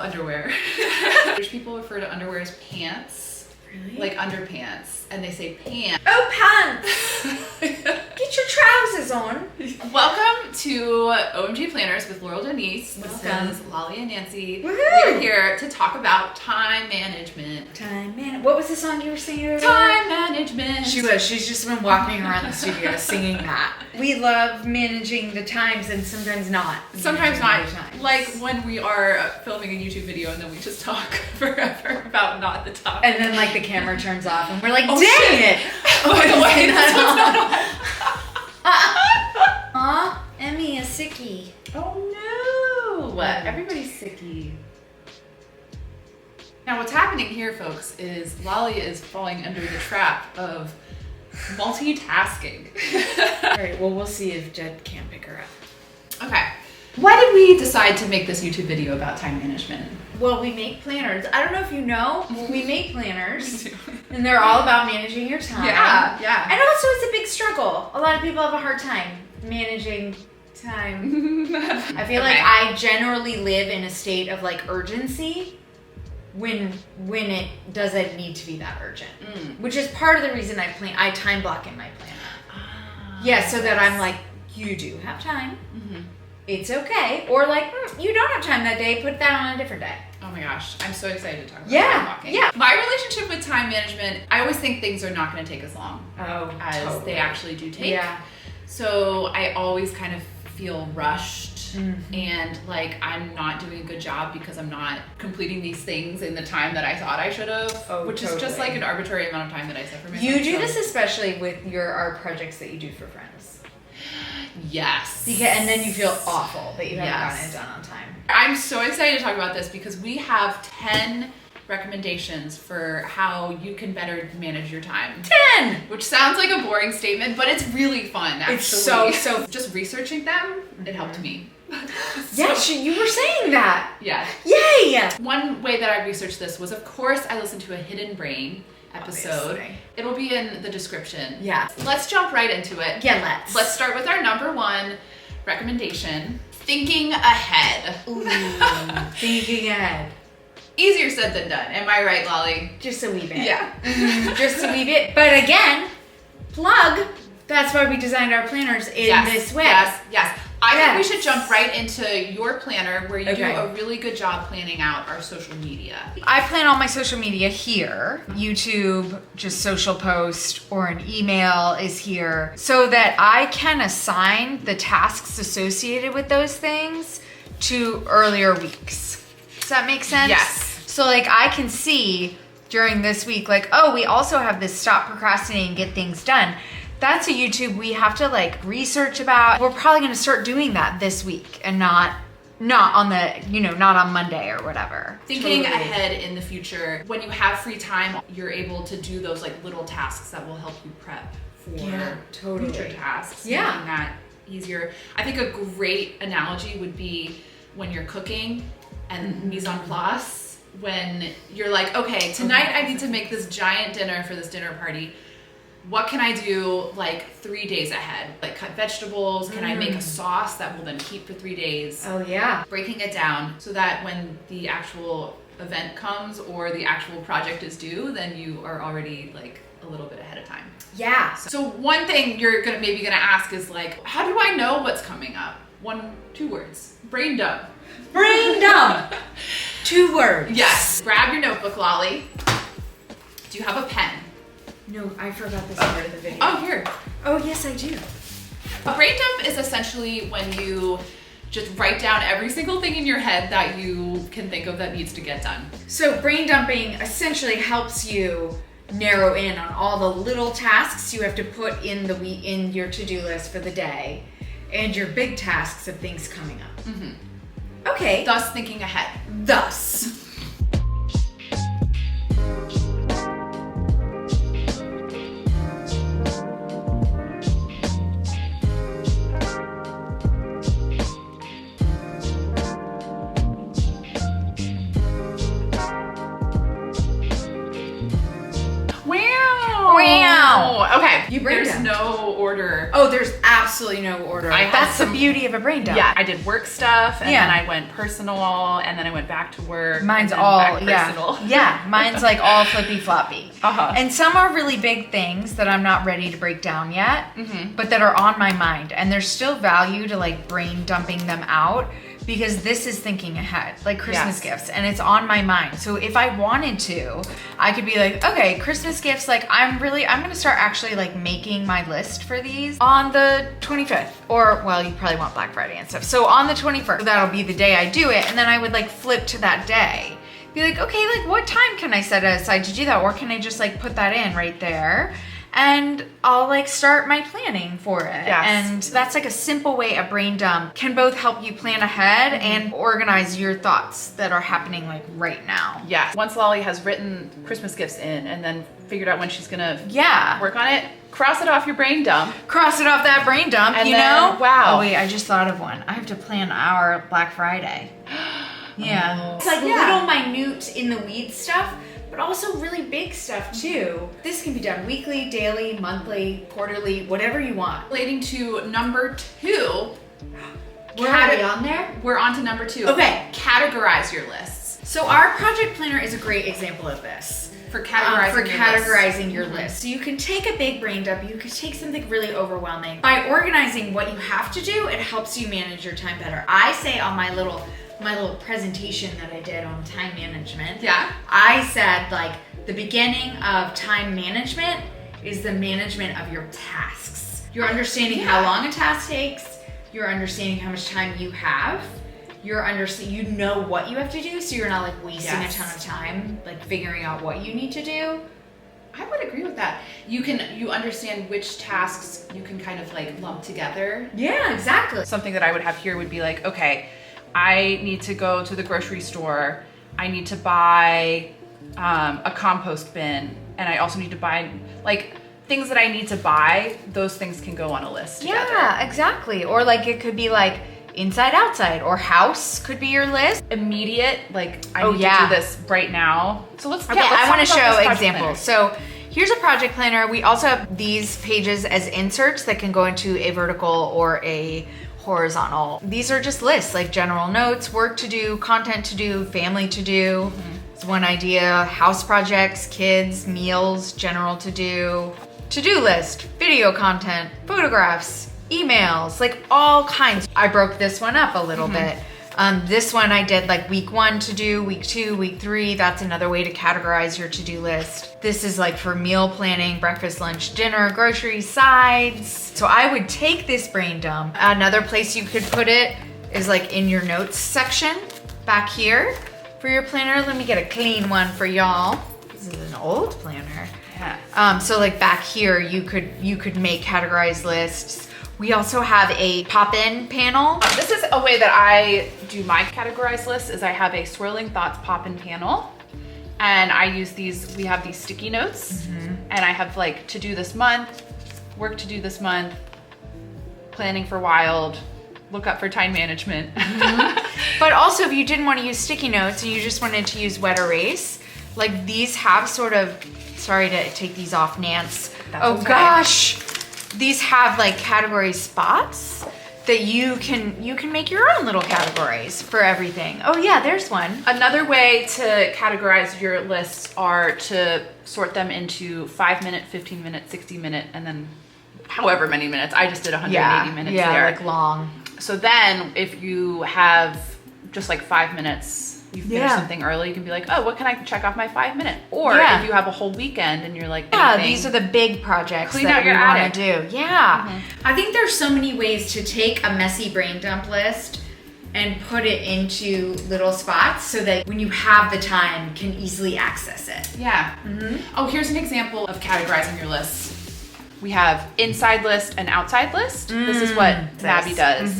underwear. British people refer to underwear as pants. Really? Like underpants, and they say pants. Oh, pants! Get your trousers on. Welcome to OMG Planners with Laurel Denise. Welcome. This is Lolly and Nancy. Woohoo! We're here to talk about time management. What was the song you were singing earlier? Time management. She was. She's just been walking around the studio singing that. We love managing the times and sometimes not. Sometimes not. Times. Like when we are filming a YouTube video and then we just talk forever about not the topic. And then like the camera turns off and we're like, Oh, dang shit. it! By the way, this one's not on. Aw, Emmy is sicky. Oh no! Everybody's sicky. Now what's happening here, folks, is Lolly is falling under the trap of multitasking. Alright, well we'll see if Jed can pick her up. Okay. Why did we decide to make this YouTube video about time management? Well, we make planners. I don't know if you know, we make planners. And they're all about managing your time. Yeah. And also it's a big struggle. A lot of people have a hard time managing time. I feel like I generally live in a state of like urgency when it doesn't need to be that urgent. Which is part of the reason I time block in my planner. Yeah, so that I'm like, you do have time. It's okay. Or like, you don't have time that day, put that on a different day. Oh my gosh, I'm so excited to talk about time blocking. Yeah. My relationship with time management, I always think things are not going to take as long as they actually do take. Yeah. So I always kind of feel rushed and like I'm not doing a good job because I'm not completing these things in the time that I thought I should have, which is just like an arbitrary amount of time that I set for myself. You do this especially with your art projects that you do for friends. Yes. And then you feel awful that you haven't gotten it done on time. I'm so excited to talk about this because we have 10 recommendations for how you can better manage your time. 10! Which sounds like a boring statement, but it's really fun, actually. It's so just researching them, it helped me. Yes, you were saying that. Yeah. Yay! One way that I researched this was, of course, I listened to a Hidden Brain episode. Obviously. It'll be in the description. Yeah. Let's jump right into it. Yeah, Let's start with our number one recommendation, thinking ahead. Ooh, thinking ahead. Easier said than done. Am I right, Lolly? Just a wee bit. Yeah. Just a wee bit. But again, plug. That's why we designed our planners in this way. Yes. I think we should jump right into your planner where you do a really good job planning out our social media. I plan all my social media here. YouTube, just social post, or an email is here so that I can assign the tasks associated with those things to earlier weeks. Does that make sense? Yes. So like I can see during this week, like, oh, we also have this stop procrastinating, get things done. That's a YouTube we have to like research about. We're probably gonna start doing that this week and not on the, not on Monday or whatever. Thinking ahead in the future, when you have free time, you're able to do those like little tasks that will help you prep for future tasks. Yeah. Making that easier. I think a great analogy would be when you're cooking and mise en place, when you're like, okay, tonight I need to make this giant dinner for this dinner party. What can I do like 3 days ahead? Like cut vegetables, can I make a sauce that will then keep for 3 days? Oh yeah. Breaking it down so that when the actual event comes or the actual project is due, then you are already like a little bit ahead of time. Yeah. So one thing you're maybe gonna ask is like, how do I know what's coming up? 2 words, brain dump. Brain dump. 2 words. Yes. Grab your notebook, Lolly. Do you have a pen? No, I forgot this part of the video. Oh, here. Oh, yes, I do. A brain dump is essentially when you just write down every single thing in your head that you can think of that needs to get done. So brain dumping essentially helps you narrow in on all the little tasks you have to put in your to-do list for the day and your big tasks of things coming up. Okay. Thus thinking ahead. Thus. Wow. Okay. Okay, You brain there's dump. no order. Oh, there's absolutely no order. That's the beauty of a brain dump. Yeah, I did work stuff, and then I went personal, and then I went back to work. Mine's and then all back personal. Yeah, mine's like all flippy floppy. Uh-huh. And some are really big things that I'm not ready to break down yet, but that are on my mind. And there's still value to like brain dumping them out because this is thinking ahead, like Christmas gifts, and it's on my mind. So if I wanted to, I could be like, okay, Christmas gifts, like I'm gonna start actually like making my list for these on the 25th, or well, you probably want Black Friday and stuff. So on the 21st, that'll be the day I do it, and then I would like flip to that day. Be like, okay, like what time can I set aside to do that? Or can I just like put that in right there? And I'll like start my planning for it. Yes. And that's like a simple way a brain dump can both help you plan ahead and organize your thoughts that are happening like right now. Yes. Once Lolly has written Christmas gifts in and then figured out when she's gonna work on it, cross it off your brain dump. Cross it off that brain dump, and you then, know? Wow. Oh wait, I just thought of one. I have to plan our Black Friday. Yeah. Oh. It's like little minute in the weeds stuff, but also really big stuff too. This can be done weekly, daily, monthly, quarterly, whatever you want. Relating to number 2. We're already on there? We're on to number 2. Okay. Categorize your lists. So our project planner is a great example of this. For categorizing your list. So you can take a big brain dump, you could take something really overwhelming. By organizing what you have to do, it helps you manage your time better. I say on my little presentation that I did on time management. Yeah. I said like the beginning of time management is the management of your tasks. You're understanding how long a task takes, you're understanding how much time you have, you know what you have to do, so you're not like wasting a ton of time like figuring out what you need to do. I would agree with that. You understand which tasks you can kind of like lump together. Yeah, exactly. Something that I would have here would be like, okay, I need to go to the grocery store. I need to buy a compost bin, and I also need to buy like things that I need to buy. Those things can go on a list together. Yeah, exactly. Or like it could be like inside, outside, or house could be your list. Immediate, like I need to do this right now. So let's. Okay, let's I want to talk about show this project examples. planner. So here's a project planner. We also have these pages as inserts that can go into a vertical or a horizontal. These are just lists like general notes, work to do, content to do, family to do. It's one idea, house projects, kids, meals, general to-do list, video content, photographs, emails, like all kinds. I broke this one up a little bit. This one I did like week 1 to do, week 2, week 3. That's another way to categorize your to-do list. This is like for meal planning, breakfast, lunch, dinner, groceries, sides. So I would take this brain dump. Another place you could put it is like in your notes section back here for your planner. Let me get a clean one for y'all. This is an old planner. Yeah. So like back here, you could make categorized lists. We also have a pop-in panel. This is a way that I do my categorized list is I have a swirling thoughts pop-in panel, and I use these, we have these sticky notes, and I have like to do this month, work to do this month, planning for wild, look up for time management. But also if you didn't want to use sticky notes and you just wanted to use wet erase, like these have sort of, sorry to take these off, Nance. That's oh okay. Gosh. These have like category spots that you can make your own little categories for everything. Oh yeah, there's one. Another way to categorize your lists are to sort them into 5-minute, 15-minute, 60-minute, and then however many minutes. I just did 180 minutes there. Like long. So then if you have just like 5 minutes, you finish something early, you can be like, oh, what can I check off my 5-minute? Or if you have a whole weekend and you're like, these are the big projects clean that out your we want attic. to do. Yeah. I think there's so many ways to take a messy brain dump list and put it into little spots so that when you have the time, can easily access it. Yeah. Oh, here's an example of categorizing your lists. We have inside list and outside list. This is what Mabby does.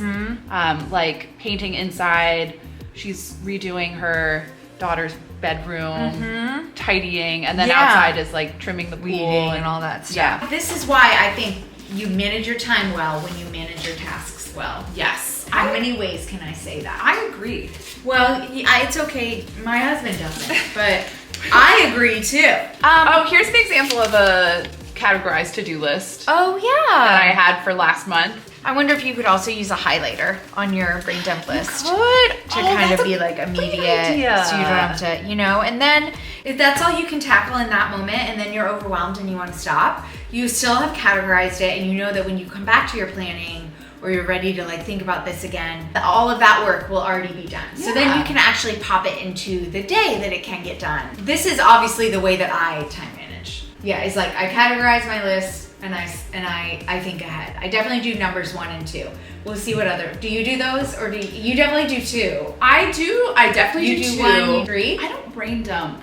Like painting inside. She's redoing her daughter's bedroom, tidying, and then outside is like trimming the Weeding pool and all that stuff. Yeah. This is why I think you manage your time well when you manage your tasks well. Yes. How many ways can I say that? I agree. Well, it's okay. My husband doesn't, but I agree too. Oh, here's an example of a categorized to-do list Oh, that I yeah. had for last month. I wonder if you could also use a highlighter on your brain dump list. Could. To kind of be like immediate, so you don't have to, and then if that's all you can tackle in that moment and then you're overwhelmed and you want to stop, you still have categorized it, and you know that when you come back to your planning or you're ready to like think about this again, all of that work will already be done. So then you can actually pop it into the day that it can get done. This is obviously the way that I time manage. Yeah, it's like I categorize my list and I think ahead. I definitely do numbers 1 and 2. We'll see what other. Do you do those, or do you definitely do 2? I do. I definitely do 2. 1, 3. I don't brain dump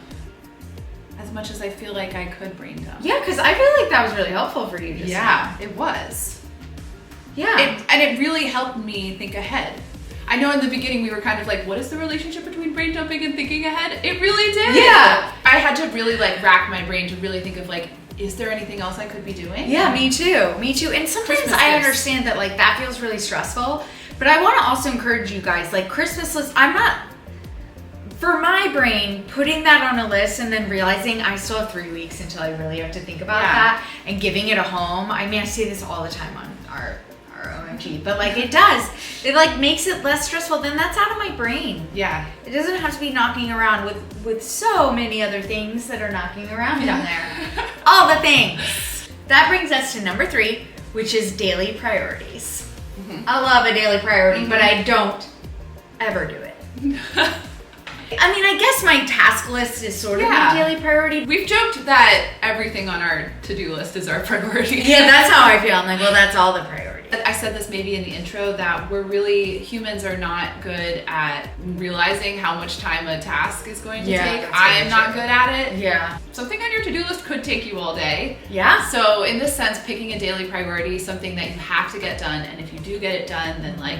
as much as I feel like I could brain dump. Yeah, because I feel like that was really helpful for you. Just now. It was. Yeah. And it really helped me think ahead. I know in the beginning we were kind of like, what is the relationship between brain dumping and thinking ahead? It really did. Yeah. I had to really like rack my brain to really think of like, is there anything else I could be doing? Yeah, me too. And sometimes Christmas I lists. understand that like that feels really stressful, but I want to also encourage you guys, like Christmas lists, I'm not, for my brain, putting that on a list and then realizing I still have 3 weeks until I really have to think about that and giving it a home. I mean, I say this all the time on our OMG, but like it like makes it less stressful. Then that's out of my brain. Yeah. It doesn't have to be knocking around with so many other things that are knocking around in there. All the things. That brings us to number 3, which is daily priorities. Mm-hmm. I love a daily priority, but I don't ever do it. I mean, I guess my task list is sort of my daily priority. We've joked that everything on our to-do list is our priority. Yeah, that's how I feel. I'm like, well, that's all the priority. I said this maybe in the intro that humans are not good at realizing how much time a task is going to take. I am not good at it. Yeah. Something on your to-do list could take you all day. Yeah. So in this sense, picking a daily priority, something that you have to get done, and if you do get it done, then like,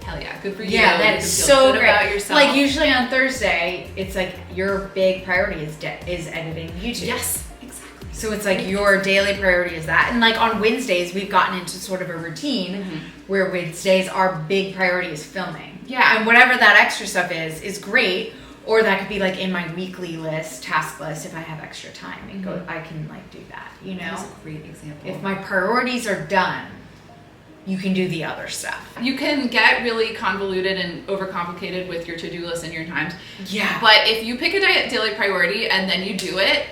hell yeah, good for you. Yeah, that is so great. About yourself. Like usually on Thursday, it's like your big priority is editing YouTube. Yes, exactly. So it's like your daily priority is that. And like on Wednesdays, we've gotten into sort of a routine where Wednesdays, our big priority is filming. Yeah. And whatever that extra stuff is great. Or that could be like in my weekly list, task list, if I have extra time. I can like do that, That's a great example. If my priorities are done, you can do the other stuff. You can get really convoluted and overcomplicated with your to-do list and your times. Yeah. But if you pick a daily priority and then you do it,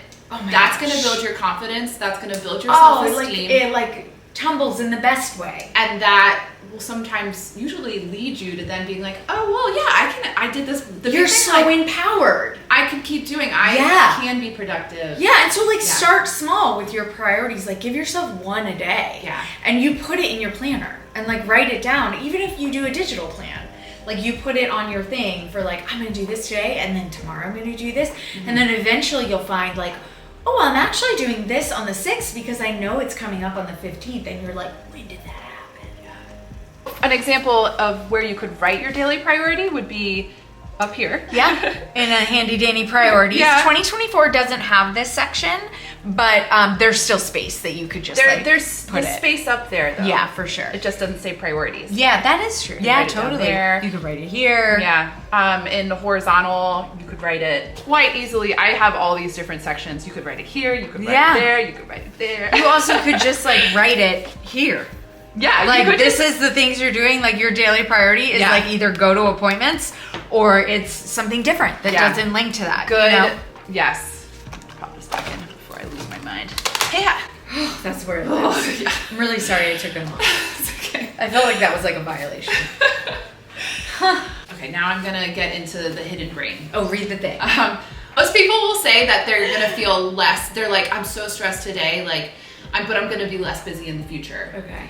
that's going to build your confidence. That's going to build your self-esteem. It like tumbles in the best way. And that will sometimes usually lead you to then being like, oh, well, yeah, I did this. You're so empowered. I can keep doing. I can be productive. Yeah, and so like start small with your priorities. Like give yourself 1 a day. Yeah. And you put it in your planner and like write it down. Even if you do a digital plan, like you put it on your thing for like, I'm going to do this today and then tomorrow I'm going to do this. And then eventually you'll find like, oh, I'm actually doing this on the 6th because I know it's coming up on the 15th. And you're like, when did that happen? An example of where you could write your daily priority would be up here. Yeah, in a handy dandy priorities. Yeah. 2024 doesn't have this section, but there's still space that you could just there's space up there though. Yeah, for sure. It just doesn't say priorities. Yeah, that is true. Yeah, totally. There. You could write it here. Yeah. In the horizontal, you could write it quite easily. I have all these different sections. You could write it here, you could write it there, you could write it there. You also could just like write it here. Yeah, like this is the things you're doing. Like your daily priority is like either go to appointments or it's something different that doesn't link to that. Good. Yes. Pop this back in before I lose my mind. Yeah. That's where it lives. I'm really sorry I took them off. It's okay. I felt like that was like a violation. Okay, now I'm gonna get into the hidden brain. Oh, read the thing. Most people will say that they're gonna feel less. They're like, I'm so stressed today, but I'm gonna be less busy in the future. Okay.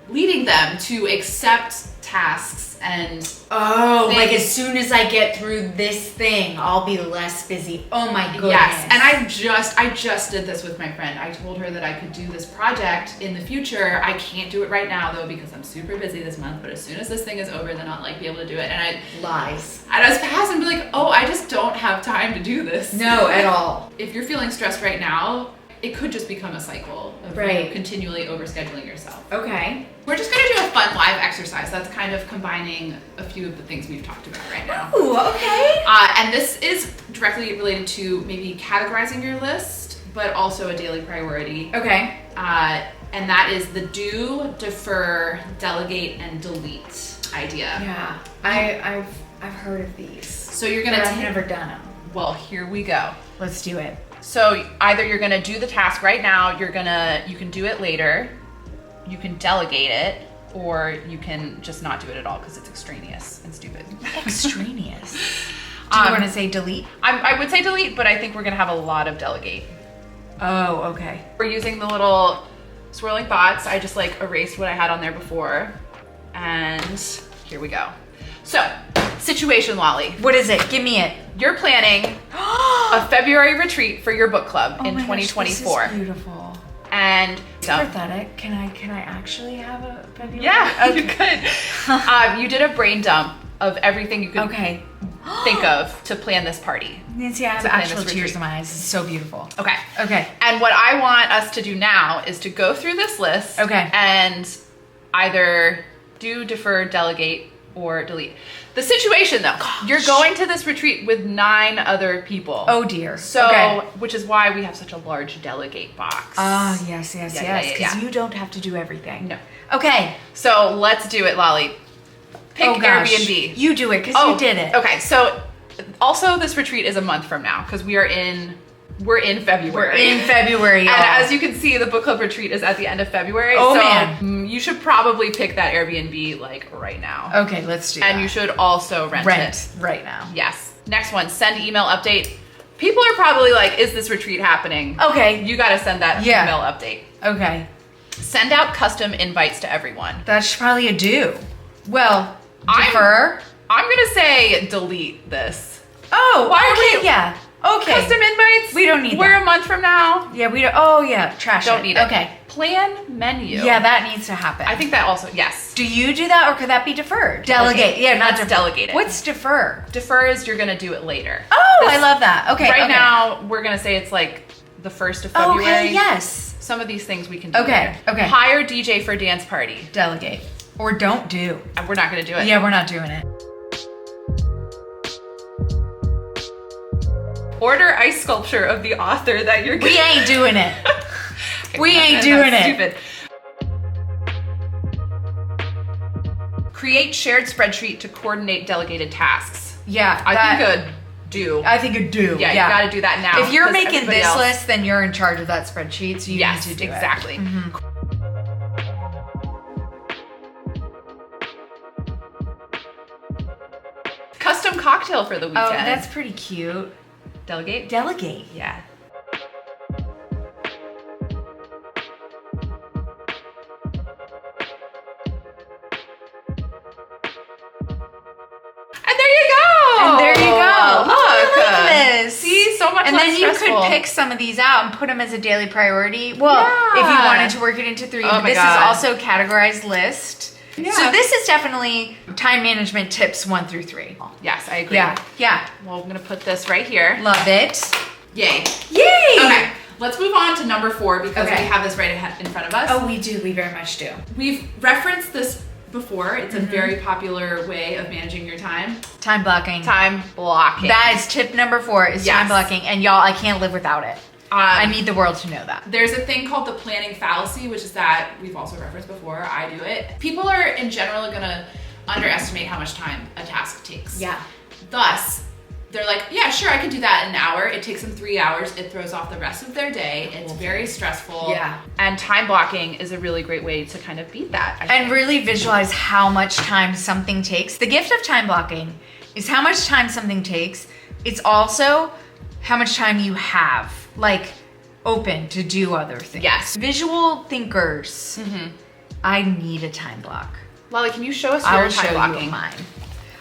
Leading them to accept tasks and like as soon as I get through this thing, I'll be less busy. Oh my goodness. Yes, and I just did this with my friend. I told her that I could do this project in the future. I can't do it right now though because I'm super busy this month, but as soon as this thing is over, then I'll be able to do it. And lies. And I was past and be like, oh, I just don't have time to do this. No, at all. If you're feeling stressed right now, it could just become a cycle of continually overscheduling yourself. Okay. We're just going to do a fun live exercise that's kind of combining a few of the things we've talked about right now. Ooh, okay. And this is directly related to maybe categorizing your list, but also a daily priority. Okay. And that is the do, defer, delegate, and delete idea. Yeah. I've heard of these. So you're gonna. I've never done them. Well, here we go. Let's do it. So either you're gonna do the task right now, you can do it later, you can delegate it, or you can just not do it at all because it's extraneous and stupid. Extraneous. Do you want to say delete? I would say delete, but I think we're gonna have a lot of delegate. Oh, okay. We're using the little swirling thoughts. I just like erased what I had on there before. And here we go. So, situation, Lolly. What is it? Give me it. You're planning a February retreat for your book club in 2024. Gosh, this is beautiful. And pathetic. Can I actually have a February? Yeah, okay. you could. You did a brain dump of everything you could think of to plan this party. Nancy, I have actual tears in my eyes. It's so beautiful. Okay. Okay. And what I want us to do now is to go through this list. Okay. And either do, defer, delegate, or delete. The situation though, you're going to this retreat with 9 other people. Oh dear. So, which is why we have such a large delegate box. Ah, yes. Because you don't have to do everything. No. Okay. So let's do it, Lolly. Pick Airbnb. You do it because you did it. Okay, so also this retreat is a month from now because we're in February. We're in February, And as you can see, the book club retreat is at the end of February. Oh, so man. You should probably pick that Airbnb like right now. Okay, let's do that. And you should also rent it. Right now. Yes. Next one, send email update. People are probably like, is this retreat happening? Okay. You got to send that email update. Okay. Send out custom invites to everyone. That's probably a do. Well, defer. I'm going to say delete this. Oh, Why okay, yeah. Okay. Custom invites? We don't need We're that. a month from now. Yeah, we don't. Oh, yeah. Trash Don't it. need it. Okay. Plan menu. Yeah, that needs to happen. I think that also, yes. Do you do that or could that be deferred? Delegate. Yeah, not Let's delegate it. What's defer? Defer is you're going to do it later. Oh, I love that. Okay. Right now, we're going to say it's like the 1st of February. Okay, yes. Some of these things we can do Okay, later. okay. Hire DJ for dance party. Delegate. Or don't do. And we're not going to do it. Yeah, we're not doing it. Order ice sculpture of the author that you're We ain't doing it. Okay, we ain't doing it. Stupid. Create shared spreadsheet to coordinate delegated tasks. Yeah. I think a do. I think a do. Yeah, you got to do that now. If you're making this list, then you're in charge of that spreadsheet, so you need to do exactly. it. Mm-hmm. Custom cocktail for the weekend. Oh, that's pretty cute. Delegate? Delegate. Yeah. And there you go. Look. Look at this. See, so much and less then you stressful. could pick some of these out and put them as a daily priority. Well, if you wanted to work it into 3, Oh my this God. is also categorized list. Yeah. So this is definitely time management tips 1 through 3. Yes, I agree. Yeah. Well, I'm gonna put this right here. Love it. Yay. Yay! Okay, let's move on to number 4 because Okay. we have this right in front of us. Oh, we do. We very much do. We've referenced this before. It's a very popular way of managing your time. Time blocking. Time blocking. That is tip number 4 is Yes. time blocking. And y'all, I can't live without it. I need the world to know that. There's a thing called the planning fallacy, which is that we've also referenced before. I do it. People are in general gonna underestimate how much time a task takes. Yeah. Thus, they're like, yeah, sure, I can do that in an hour. It takes them 3 hours. It throws off the rest of their day. It's very stressful. Yeah. And time blocking is a really great way to kind of beat that. I And think. really visualize how much time something takes. The gift of time blocking is how much time something takes. It's also how much time you have, like, open to do other things. Yes. Visual thinkers. I need a time block. Lolly, can you show us I your will time show blocking? you mine.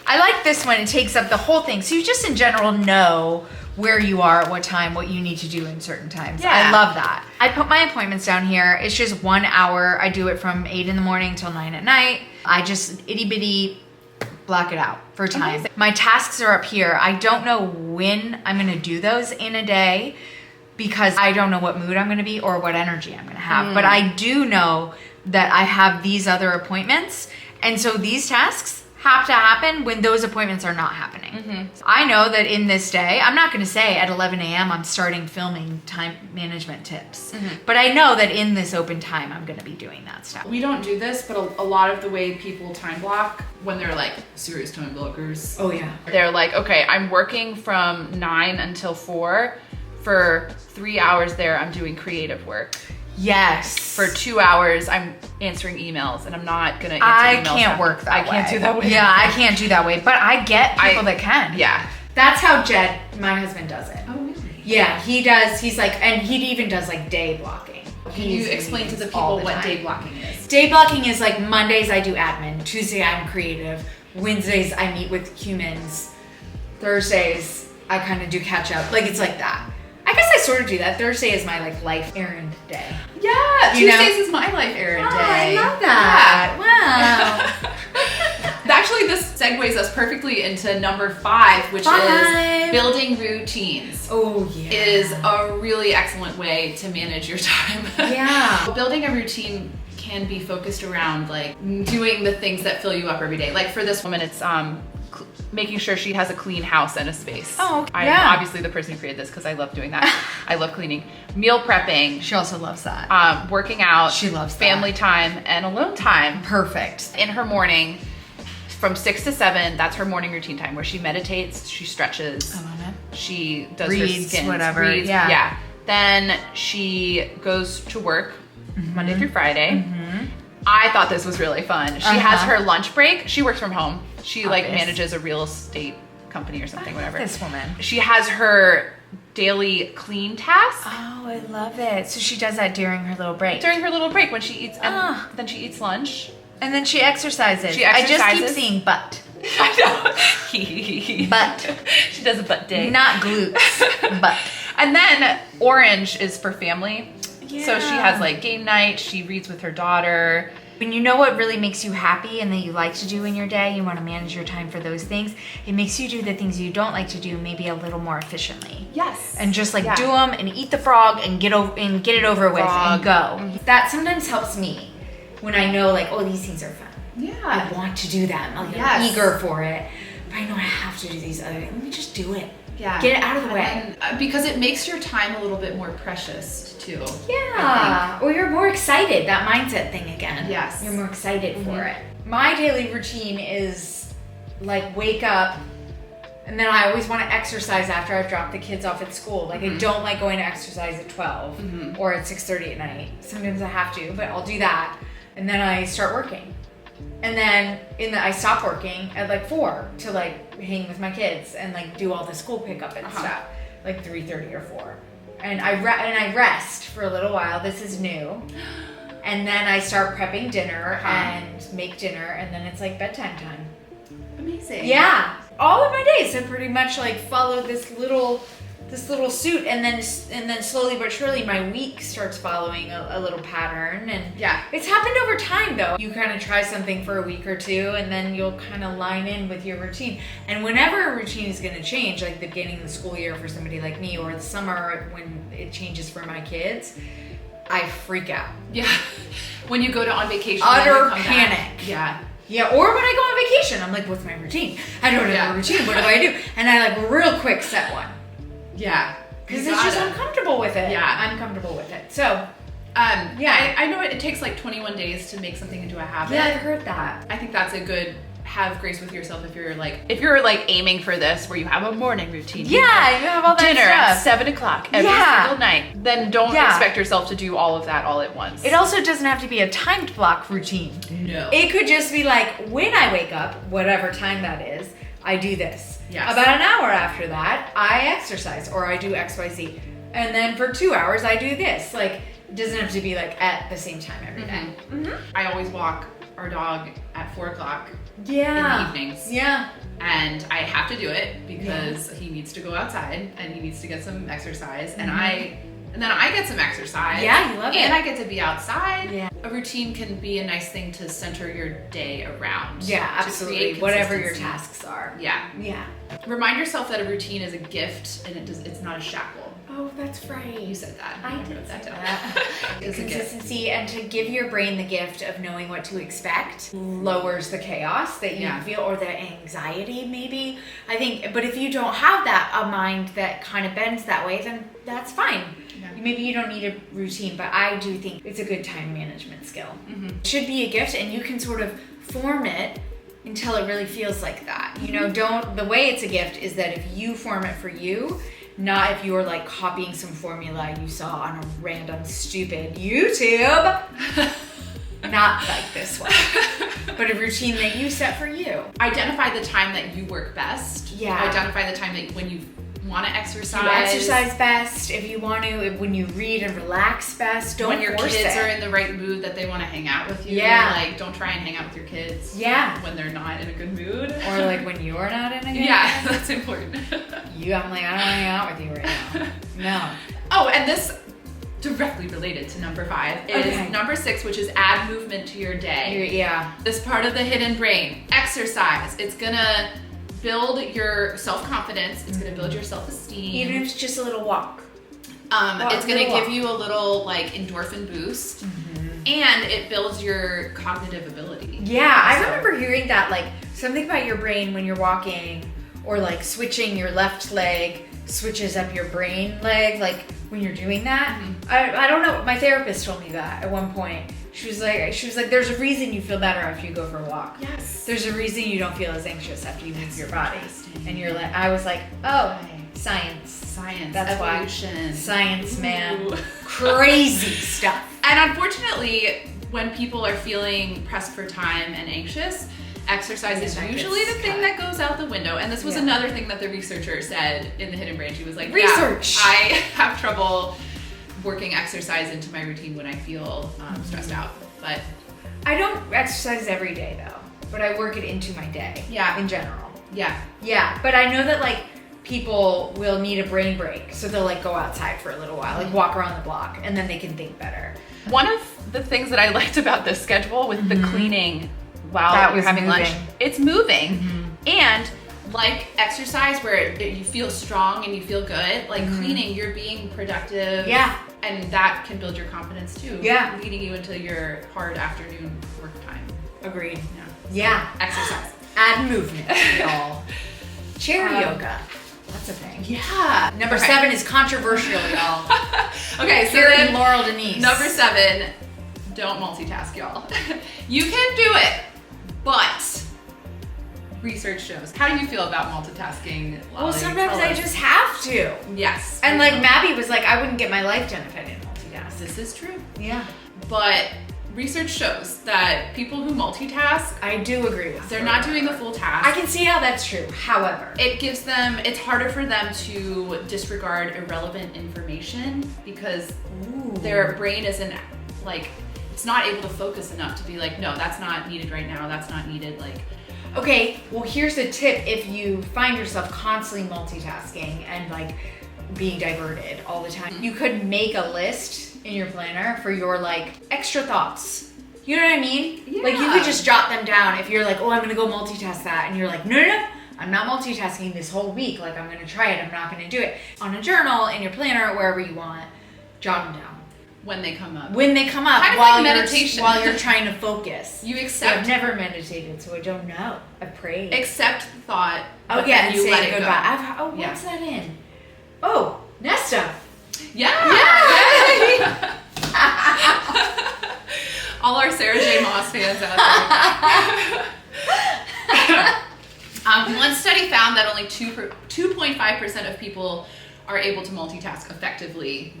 I like this one. It takes up the whole thing. So you just in general know where you are at what time, what you need to do in certain times. Yeah. I love that. I put my appointments down here. It's just 1 hour. I do it from 8 in the morning till 9 at night. I just itty bitty block it out for time. Amazing. My tasks are up here. I don't know when I'm going to do those in a day because I don't know what mood I'm going to be or what energy I'm going to have. But I do know that I have these other appointments. And so these tasks have to happen when those appointments are not happening. So I know that in this day, I'm not going to say at 11 a.m. I'm starting filming time management tips, but I know that in this open time, I'm going to be doing that stuff. We don't do this, but a lot of the way people time block when they're like serious time blockers. Oh yeah. They're like, okay, I'm working from 9 until 4. For 3 hours there, I'm doing creative work. Yes. For 2 hours, I'm answering emails, and I'm not gonna answer emails. I can't work that way. I can't do that way. Yeah, I can't do that way. But I get people that can. Yeah. That's how Jed, my husband, does it. Oh, really? Yeah, he does. He's like, and he even does like day blocking. Can you explain to the people what day blocking is? Day blocking is like Mondays I do admin, Tuesday I'm creative, Wednesdays I meet with humans, Thursdays I kind of do catch up. Like it's like that. I guess I sort of do that. Thursday is my like life errand day. Yeah, Tuesdays is my life errand day. I love that. Yeah. Wow. Actually, this segues us perfectly into number 5, which is building routines. Oh yeah. Is a really excellent way to manage your time. Yeah. Building a routine can be focused around like doing the things that fill you up every day. Like for this woman, it's making sure she has a clean house and a space. Oh, I'm yeah. obviously the person who created this because I love doing that. I love cleaning. Meal prepping. She also loves that. Working out. She loves family time and alone time. Perfect. In her morning, from 6 to 7, that's her morning routine time where she meditates, she stretches. I love it. She does Reads, her skins, whatever. Reads, Yeah. Then she goes to work Monday through Friday. I thought this was really fun. She has her lunch break. She works from home. She like manages a real estate company or something, whatever. This woman. She has her daily clean task. Oh, I love it. So she does that during her little break. During her little break when she eats, and then she eats lunch. And then she exercises. She exercises. I just keep seeing butt. I know. Butt. She does a butt day. Not glutes, butt. And then orange is for family. Yeah. So she has like game night. She reads with her daughter. When you know what really makes you happy and that you like to do in your day, you want to manage your time for those things. It makes you do the things you don't like to do maybe a little more efficiently. Yes. And just like do them and eat the frog and get it over with and go. That sometimes helps me when I know like, oh, these things are fun. Yeah. I want to do them. I'm eager for it. But I know I have to do these other things. Let me just do it. Yeah. Get it out of the way. Because it makes your time a little bit more precious too. Yeah. Or you're more excited. That mindset thing again. Yes. You're more excited for it. My daily routine is like wake up, and then I always want to exercise after I've dropped the kids off at school. Like I don't like going to exercise at 12 or at 6:30 at night. Sometimes I have to, but I'll do that. And then I start working. And then I stop working at like 4 to like hang with my kids and like do all the school pickup and stuff, like 3:30 or 4. And I rest for a little while. This is new. And then I start prepping dinner and make dinner, and then it's like bedtime time. Amazing. Yeah. All of my days have pretty much like followed this little suit, and then slowly but surely my week starts following a little pattern. And it's happened over time though. You kind of try something for a week or two, and then you'll kind of line in with your routine. And whenever a routine is going to change, like the beginning of the school year for somebody like me, or the summer when it changes for my kids, I freak out. Yeah. When you go on vacation. Utter panic. Back. Yeah. Yeah, or when I go on vacation, I'm like, what's my routine? I don't have a routine. What do I do? And I like real quick set one. Yeah. Because it's just, I'm comfortable with it. Yeah. I'm comfortable with it. So, I know it takes like 21 days to make something into a habit. Yeah, I've heard that. I think that's a good have grace with yourself if you're like aiming for this where you have a morning routine. Yeah, you have all that dinner stuff. at 7 o'clock every single night. Then don't expect yourself to do all of that all at once. It also doesn't have to be a timed block routine. No. It could just be like when I wake up, whatever time that is, I do this. Yes. About an hour after that, I exercise or I do XYZ. And then for 2 hours, I do this. Like, it doesn't have to be like at the same time every day. I always walk our dog at 4 o'clock in the evenings. Yeah. And I have to do it because he needs to go outside and he needs to get some exercise. And then I get some exercise. Yeah, you love it. And I get to be outside. Yeah. A routine can be a nice thing to center your day around. Yeah, absolutely. Whatever your tasks are. Yeah. Yeah. Remind yourself that a routine is a gift and it's not a shackle. Oh, that's right. You said that. I wrote did that say down. that. It's a gift. Consistency and to give your brain the gift of knowing what to expect lowers the chaos that you feel, or the anxiety maybe. I think, but if you don't have a mind that kind of bends that way, then that's fine. Yeah. Maybe you don't need a routine, but I do think it's a good time management skill. It should be a gift, and you can sort of form it until it really feels like that. You know, the way it's a gift is that if you form it for you, not if you're like copying some formula you saw on a random stupid YouTube. Not like this one. But a routine that you set for you. Identify the time that you work best. Yeah. Identify the time that when you want to exercise. You exercise best if you want to. When you read and relax best. Don't when your force kids it. are in the right mood that they want to hang out with you. Yeah. Like, don't try and hang out with your kids. Yeah. When they're not in a good mood. Or like when you're not in a good mood. Yeah, that's important. I'm like, I don't want to hang out with you right now. No. Oh, and this directly related to number 5 is number 6, which is add movement to your day. Yeah. This part of the hidden brain, exercise. It's gonna build your self-confidence. It's gonna build your self-esteem. Even if it's just a little walk. It's gonna give you a little like endorphin boost. And it builds your cognitive ability. Yeah, I remember hearing that, like, something about your brain when you're walking, or like switching your left leg switches up your brain leg, like when you're doing that. I don't know, my therapist told me that at one point. She was like, there's a reason you feel better after you go for a walk. Yes. There's a reason you don't feel as anxious after you move your body. And you're like, I was like, oh, science. That's evolution. Why. Science, man. Crazy stuff. And unfortunately, when people are feeling pressed for time and anxious, exercise is usually the thing that goes out the window. And this was another thing that the researcher said in the hidden brain. She was like, research. I have trouble working exercise into my routine when I feel stressed out. But I don't exercise every day though, but I work it into my day. Yeah. In general. Yeah. Yeah, but I know that like people will need a brain break, so they'll like go outside for a little while, like walk around the block, and then they can think better. One of the things that I liked about this schedule with the cleaning while you're having lunch, it's moving. And like exercise where you feel strong and you feel good, like cleaning, you're being productive. Yeah. And that can build your confidence too. Yeah. Leading you into your hard afternoon work time. Agreed. Yeah. Exercise. Add movement, y'all. Chair yoga. That's a thing. Yeah. Number 7 is controversial, y'all. Okay, so Here then in Laurel Denise. Number 7, don't multitask, y'all. You can do it, but research shows. How do you feel about multitasking? Well, sometimes I just have to. Yes. And like Maddie was like, I wouldn't get my life done if I didn't multitask. This is true. Yeah. But research shows that people who multitask, I do agree with they're not doing the full task. I can see how that's true. However, it's harder for them to disregard irrelevant information because their brain isn't like, it's not able to focus enough to be like, no, that's not needed right now. That's not needed. Like, okay, well, here's a tip. If you find yourself constantly multitasking and like being diverted all the time, you could make a list in your planner for your like extra thoughts. You know what I mean? Yeah. Like you could just jot them down if you're like, oh, I'm gonna go multitask that, and you're like, no, I'm not multitasking this whole week. Like I'm gonna try it. I'm not gonna do it. On a journal, in your planner, wherever you want, jot them down. When they come up. Kind of while like meditation. While you're trying to focus. You accept. I've never meditated, so I don't know. I prayed. Accept thought. Oh yeah, and you say let it goodbye. go. What's that in? Oh, Nesta. Yeah. All our Sarah J. Maas fans out there. One study found that only 2.5% of people are able to multitask effectively.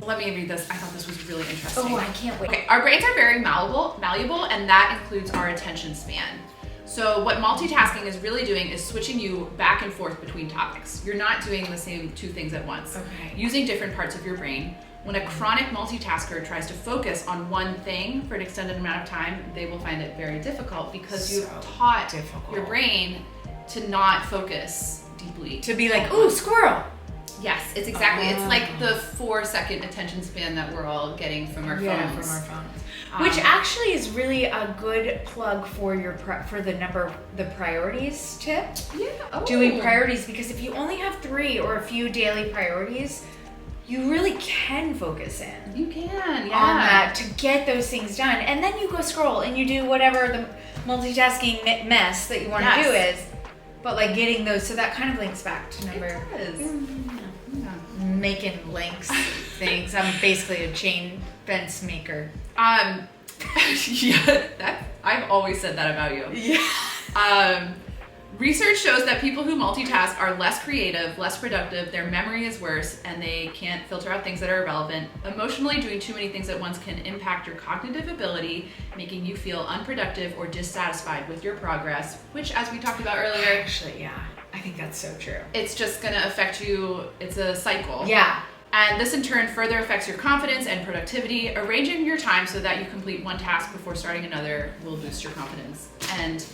Let me read this. I thought this was really interesting. Oh, I can't wait. Okay, our brains are very malleable, and that includes our attention span. So what multitasking is really doing is switching you back and forth between topics. You're not doing the same 2 things at once. Okay. Using different parts of your brain. When a chronic multitasker tries to focus on one thing for an extended amount of time, they will find it very difficult because you've taught your brain to not focus deeply. To be like, ooh, squirrel. Yes, it's exactly. It's like the 4-second attention span that we're all getting from our phones. Yeah, from our phones. Which actually is really a good plug for your the priorities tip. Yeah. Oh. Doing priorities, because if you only have 3 or a few daily priorities, you really can focus in. You can, on that to get those things done. And then you go scroll and you do whatever the multitasking mess that you want to do is. But like getting those, so that kind of links back to number. It does. Making links things. I'm basically a chain fence maker. Yeah, I've always said that about you. Yeah. Research shows that people who multitask are less creative, less productive, their memory is worse, and they can't filter out things that are irrelevant. Emotionally, doing too many things at once can impact your cognitive ability, making you feel unproductive or dissatisfied with your progress, which, as we talked about earlier, Actually, yeah, I think that's so true. it's just gonna affect you. It's a cycle. Yeah. And this in turn further affects your confidence and productivity. Arranging your time so that you complete one task before starting another will boost your confidence. And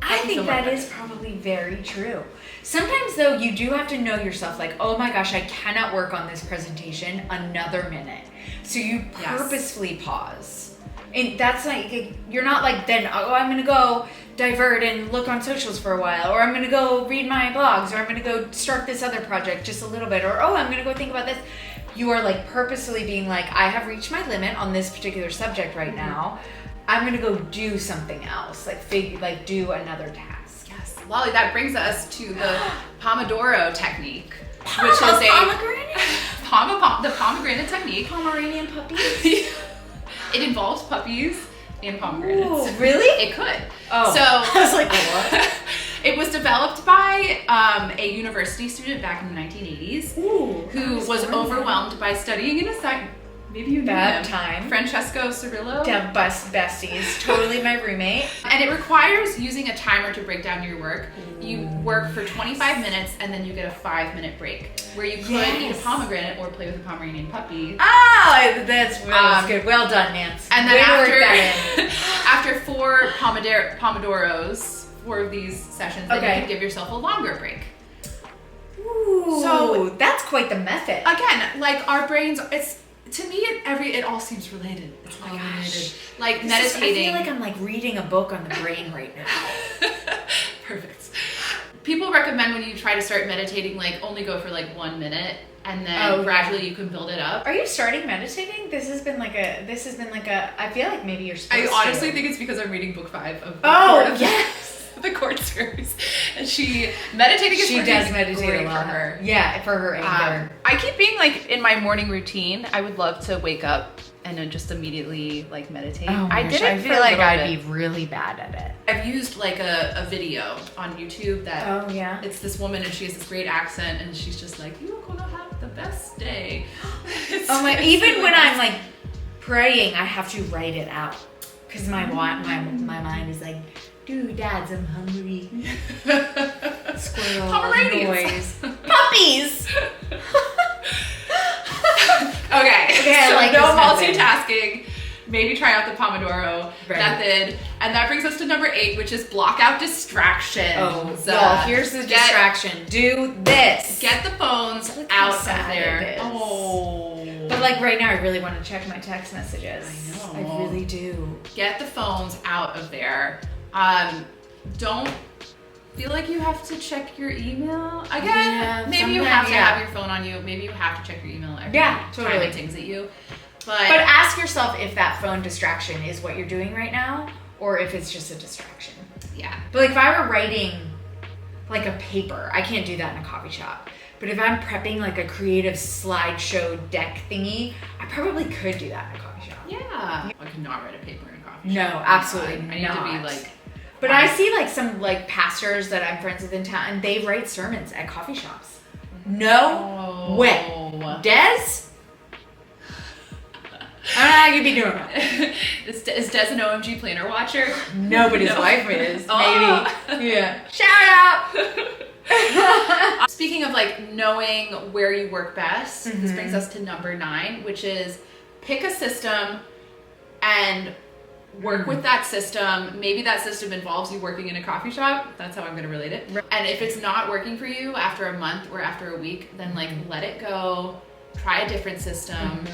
I think that is probably very true. Sometimes though, you do have to know yourself, like, oh my gosh, I cannot work on this presentation another minute. So you purposefully pause. And that's like, you're not like then, oh, I'm gonna go divert and look on socials for a while, or I'm gonna go read my blogs, or I'm gonna go start this other project just a little bit, or oh, I'm gonna go think about this. You are like purposefully being like, I have reached my limit on this particular subject right now. I'm gonna go do something else, like do another task. yes, Lolly, that brings us to the Pomodoro technique, which is the pomegranate technique. Pomeranian puppies. It involves puppies and pomegranates. Ooh, really? It could. Oh, So I was like, what? it was developed by a university student back in the 1980s who was overwhelmed by studying in a maybe you know Bad him. time. Francesco Cirillo. Besties, totally my roommate. And it requires using a timer to break down your work. You work for 25 minutes and then you get a 5-minute break where you could eat a pomegranate or play with a Pomeranian puppy. Oh, that's good. Well done, Nance. And then Way to work that in. after 4 Pomodoros, 4 of these sessions, then you can give yourself a longer break. Ooh, so that's quite the method. Again, like our brains, to me, it all seems related. It's all related. Like meditating. I feel like I'm like reading a book on the brain right now. Perfect. People recommend when you try to start meditating, like only go for like 1 minute, and then gradually you can build it up. Are you starting meditating? This has been like a. I feel like maybe you're supposed to. I honestly think it's because I'm reading book 5 of the Court series, and meditating is meditate a lot for her. Yeah, for her anger. I keep being like in my morning routine. I would love to wake up and then just immediately like meditate. I feel like I'd be really bad at it. I've used like a video on YouTube that it's this woman and she has this great accent and she's just like, you're gonna have the best day. Even when I'm like praying, I have to write it out because my mind is like, dude, dads, I'm hungry. Squirrel noise. Puppies. Okay, so like no this multitasking. Maybe try out the Pomodoro method. And that brings us to number 8, which is block out distractions. Oh, y'all, here's the distraction. Do this. Get the phones out of there. Oh. But like right now, I really want to check my text messages. I know. I really do. Get the phones out of there. Don't feel like you have to check your email. Again, maybe you have to have your phone on you. Maybe you have to check your email every time it dings at you. But ask yourself if that phone distraction is what you're doing right now, or if it's just a distraction. Yeah. But like if I were writing like a paper, I can't do that in a coffee shop. But if I'm prepping like a creative slideshow deck thingy, I probably could do that in a coffee shop. Yeah. I could not write a paper in a coffee shop. No, absolutely I need to be like. But I see like some like pastors that I'm friends with in town, and they write sermons at coffee shops. No way. Des? I don't know how you'd be doing that. Is Des an OMG planner watcher? Nobody's wife is. Maybe. Yeah. Shout out! Speaking of like knowing where you work best, this brings us to number 9, which is pick a system and work with that system. Maybe that system involves you working in a coffee shop. That's how I'm going to relate it. And if it's not working for you after a month or after a week, then like let it go. Try a different system.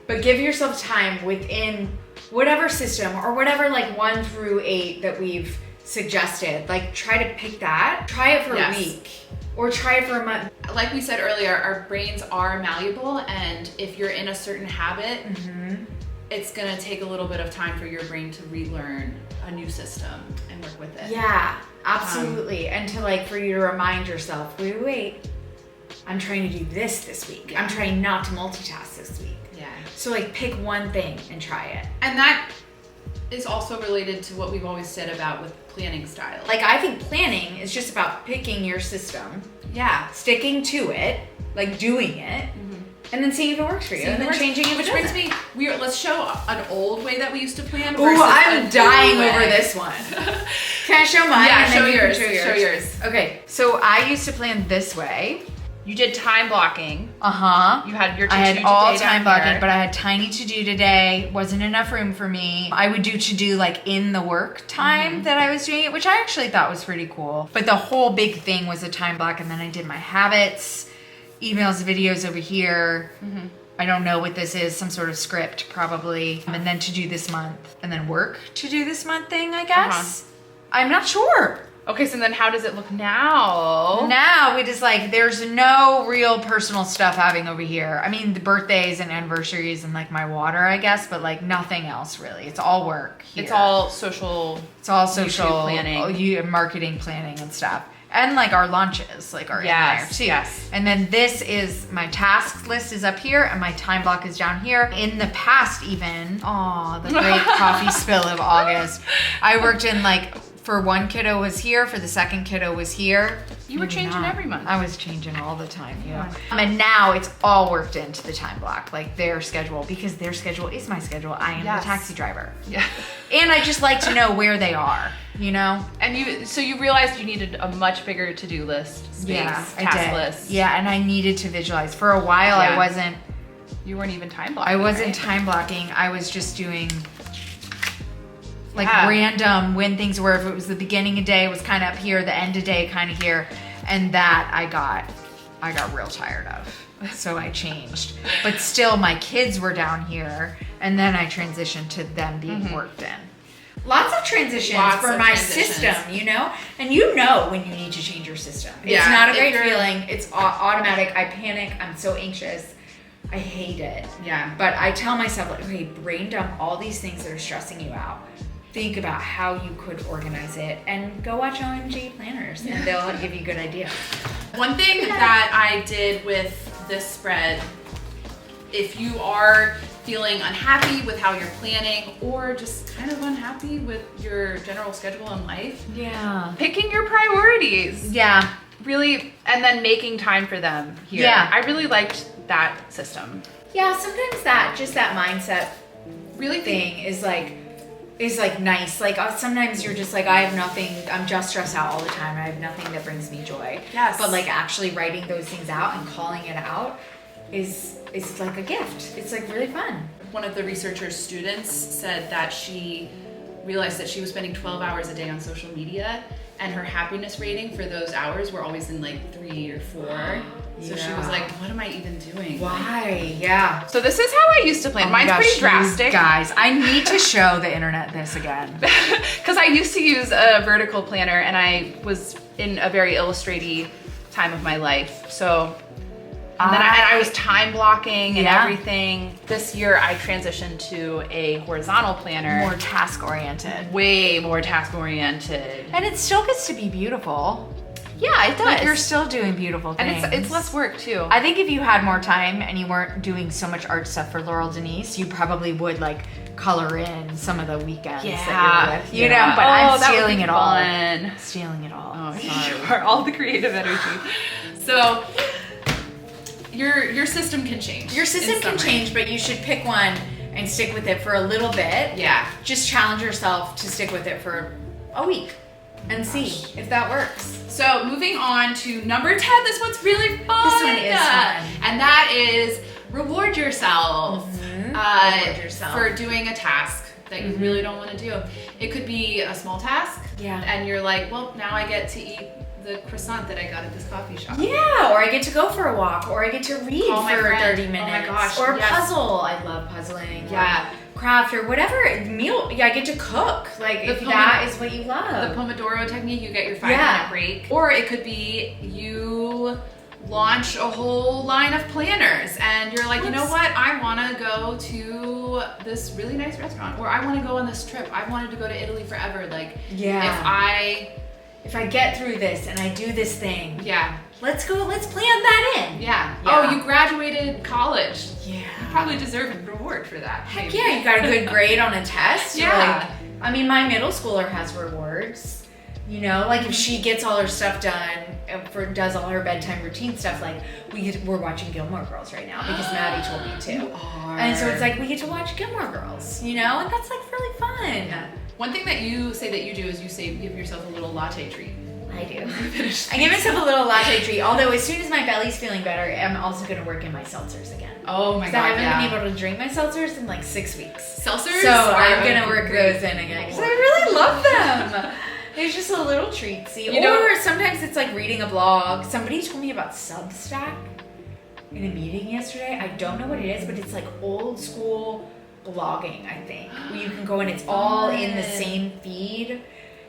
But give yourself time within whatever system or whatever like 1 through 8 that we've suggested. Like try to pick that. Try it for a week. Or try it for a month. Like we said earlier, our brains are malleable, and if you're in a certain habit, it's gonna take a little bit of time for your brain to relearn a new system and work with it. Yeah, absolutely. And to like, for you to remind yourself, wait, I'm trying to do this week. I'm trying not to multitask this week. Yeah. So like pick one thing and try it. And that is also related to what we've always said about with planning style. Like I think planning is just about picking your system. Yeah. Sticking to it, like doing it, and then seeing if it works for you. And then changing it. Which brings me, let's show an old way that we used to plan. Ooh, I'm dying over this one. Can I show mine? Yeah, show yours. Show yours. Okay, so I used to plan this way. You did time blocking. You had your I had all time blocking, here. but I had tiny to do today. Wasn't enough room for me. I would do to do like in the work time that I was doing it, which I actually thought was pretty cool. But the whole big thing was a time block, and then I did my habits, emails, videos over here. I don't know what this is, some sort of script probably. And then to do this month, and then work to do this month thing, I guess. I'm not sure. Okay, so then how does it look now? Now it is like there's no real personal stuff happening over here. I mean, the birthdays and anniversaries and like my water, I guess, but like nothing else really. It's all work here. It's all social. It's all social planning, marketing planning and stuff. And like our lunches, like are in there too. Yes. And then this is my tasks list is up here and my time block is down here. In the past even, the great coffee spill of August. I worked in like, for one kiddo was here, for the second kiddo was here. You were changing every month. I was changing all the time, you know. And now it's all worked into the time block, like their schedule, because their schedule is my schedule. I am the taxi driver. Yeah. And I just like to know where they are, you know? And you realized you needed a much bigger to-do list, task list. Yeah, and I needed to visualize. For a while, I wasn't. You weren't even time blocking. I wasn't time blocking. I was just doing like random when things were. If it was the beginning of day, it was kind of up here. The end of day, kind of here. And that I got real tired of. So I changed. But still, my kids were down here. And then I transitioned to them being worked in. Lots of transitions for my system, you know? And you know when you need to change your system. It's not a great feeling. It's automatic. I panic. I'm so anxious. I hate it. Yeah. But I tell myself, like, okay, brain dump all these things that are stressing you out. Think about how you could organize it and go watch OMG planners and they'll give you good ideas. One thing that I did with this spread, if you are feeling unhappy with how you're planning or just kind of unhappy with your general schedule in life, picking your priorities. Yeah. Really, and then making time for them here. Yeah. I really liked that system. Yeah, sometimes that mindset really thing is like nice. Like sometimes you're just like, I have nothing, I'm just stressed out all the time. I have nothing that brings me joy. Yes. But like actually writing those things out and calling it out is like a gift. It's like really fun. One of the researcher's students said that she realized that she was spending 12 hours a day on social media and her happiness rating for those hours were always in like 3 or 4. So she was like, what am I even doing? Why? Yeah. So this is how I used to plan. Oh Mine's pretty drastic. Guys, I need to show the internet this again. Because I used to use a vertical planner and I was in a very illustrative time of my life. So, and then I was time blocking and everything. This year I transitioned to a horizontal planner. More task oriented. Way more task oriented. And it still gets to be beautiful. Yeah, it does. Like you're still doing beautiful things. And it's less work too. I think if you had more time and you weren't doing so much art stuff for Laurel Denise, you probably would like color in some of the weekends that you're with, you know, but I'm stealing it all. Stealing it all. Oh, sorry. You are all the creative energy. So your system can change. Your system can change, but you should pick one and stick with it for a little bit. Yeah. Just challenge yourself to stick with it for a week and see if that works. So moving on to number 10, this one's really fun. This one is fun. And that is reward yourself, Reward yourself for doing a task that you really don't want to do. It could be a small task, and you're like, well, now I get to eat the croissant that I got at this coffee shop. Yeah, or I get to go for a walk, or I get to read Call my for friend. 30 minutes. Oh my gosh, or puzzle. I love puzzling. Yeah. craft or whatever meal. Yeah, I get to cook. Like, if that is what you love. The Pomodoro technique, you get your 5-minute break. Or it could be you launch a whole line of planners and you're like, you know what? I want to go to this really nice restaurant, or I want to go on this trip. I've wanted to go to Italy forever. Like, if I get through this and I do this thing. Yeah. Let's plan that in. Yeah. Oh, you graduated college. Yeah. You probably deserve a reward for that. Heck yeah, you got a good grade on a test. Yeah. Like, I mean, my middle schooler has rewards. You know, like if she gets all her stuff done, does all her bedtime routine stuff, like we're watching Gilmore Girls right now because Maddie told me to. You are. And so it's like we get to watch Gilmore Girls, you know, and that's like really fun. Yeah. One thing that you say that you do is you say give yourself a little latte treat. I do. I give myself a little latte treat, although as soon as my belly's feeling better, I'm also going to work in my seltzers again. Oh my God, I haven't been able to drink my seltzers in like 6 weeks. Seltzers? So I'm going to work those in again because I really love them. It's just a little treatsy. Or sometimes it's like reading a blog. Somebody told me about Substack in a meeting yesterday. I don't know what it is, but it's like old school blogging, I think. Where you can go and it's all in the same feed.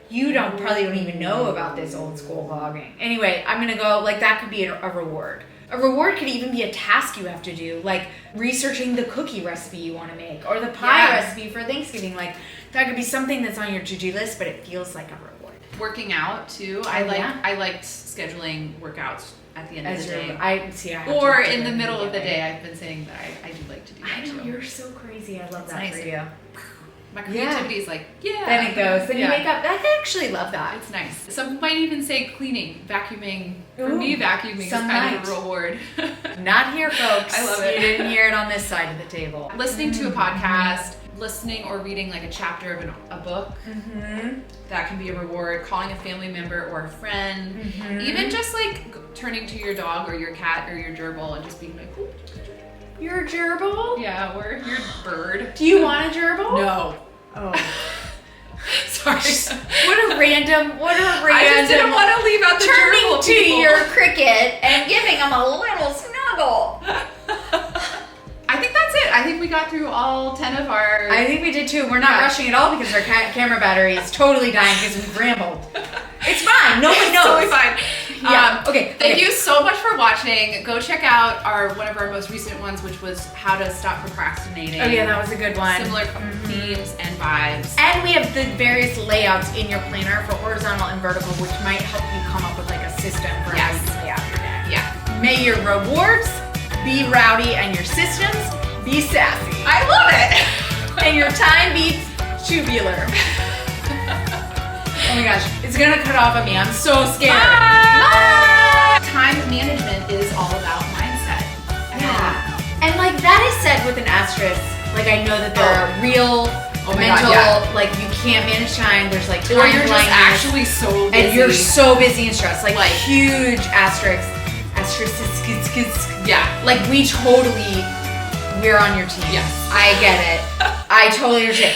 You probably don't even know about this old school blogging. Anyway, I'm gonna go, like that could be a reward. A reward could even be a task you have to do, like researching the cookie recipe you want to make or the pie recipe for Thanksgiving. Like that could be something that's on your to-do list, but it feels like a reward. Working out too. I liked scheduling workouts at the end of the day. Or in the middle of the day. I've been saying that I do like to do that too. You're so crazy. I love that for you. My creativity is like, Then it goes. Then you wake up. I actually love that. It's nice. Some might even say cleaning, vacuuming. For me, vacuuming is kind of a reward. Not here, folks. I love it. You didn't hear it on this side of the table. Listening to a podcast, listening or reading like a chapter of a book, that can be a reward. Calling a family member or a friend. Even just like turning to your dog or your cat or your gerbil and just being like, ooh. Your gerbil? Yeah, or your bird. Do you want a gerbil? No. Oh. Sorry. What a random. I just didn't want to leave out the turning gerbil to people. your cricket and giving him a little snuggle. I think that's it. I think we got through all 10 of our... I think we did too. We're not rushing at all because our camera battery is totally dying because we've rambled. It's fine. No one knows. Totally fine. Yeah. Thank you so much for watching. Go check out one of our most recent ones, which was how to stop procrastinating. Oh yeah, that was a good one. Similar themes and vibes. And we have the various layouts in your planner for horizontal and vertical, which might help you come up with like a system for how you lay out your day. Yeah. May your rewards be rowdy and your systems be sassy. I love it. And your time be tubular. Oh my gosh, it's gonna cut off on me. I'm so scared. Bye. Time management is all about mindset. And like that is said with an asterisk. Like I know that there are real mental, like you can't manage time. There's like time or you're just blindness, actually so busy. and you're so busy and stressed. Like huge asterisks. Yeah. Like we're on your team. Yes. I get it. I totally understand.